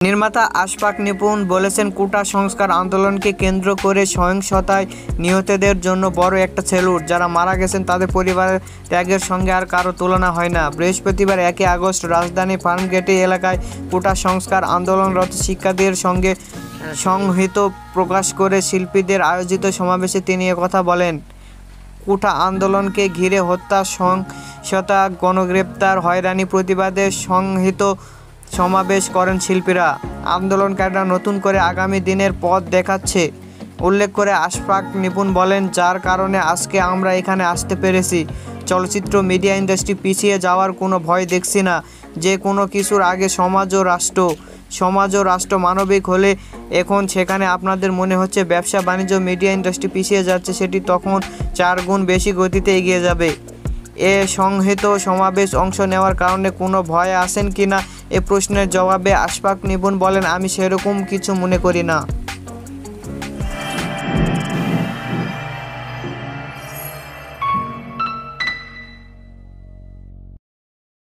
নির্মাতা আশফাক নিপুণ বলেছেন, কোটা সংস্কার আন্দোলনকে কেন্দ্র করে সহিংসতায় নিহতদের জন্য বড় একটা স্যালুট। যারা মারা গেছেন তাদের পরিবারের ত্যাগের সঙ্গে আর কারো তুলনা হয় না। বৃহস্পতিবার 1 আগস্ট রাজধানী ফার্মগেট এলাকায় কোটা সংস্কার আন্দোলনরত শিক্ষার্থীদের সঙ্গে সংহতি প্রকাশ করে শিল্পীদের আয়োজিত সমাবেশে তিনি একথা বলেন। কোটা আন্দোলনকে ঘিরে হত্যা, সহিংসতা, গণগ্রেপ্তার, হয়রানি প্রতিবাদে সংহতি সমাবেশ করেন শিল্পীরা। আন্দোলনকারীরা নতুন করে আগামী দিনের পথ দেখাচ্ছে উল্লেখ করে আশফাক নিপুণ বলেন, যার কারণে আজকে আমরা এখানে আসতে পেরেছি। চলচ্চিত্র মিডিয়া ইন্ডাস্ট্রি পিছিয়ে যাওয়ার কোনো ভয় দেখছি না। যে কোনো কিছুর আগে সমাজ ও রাষ্ট্র মানবিক হলে এখন সেখানে আপনাদের মনে হচ্ছে ব্যবসা বাণিজ্য মিডিয়া ইন্ডাস্ট্রি পিছিয়ে যাচ্ছে, সেটি তখন 4 গুণ বেশি গতিতে এগিয়ে যাবে। এ সংহতি সমাবেশ অংশ নেওয়ার কারণে কোনো ভয় আছেন কি না এ প্রশ্নের জবাবে আশফাক নিপুণ বলেন, আমি সেরকম কিছু মনে করি না।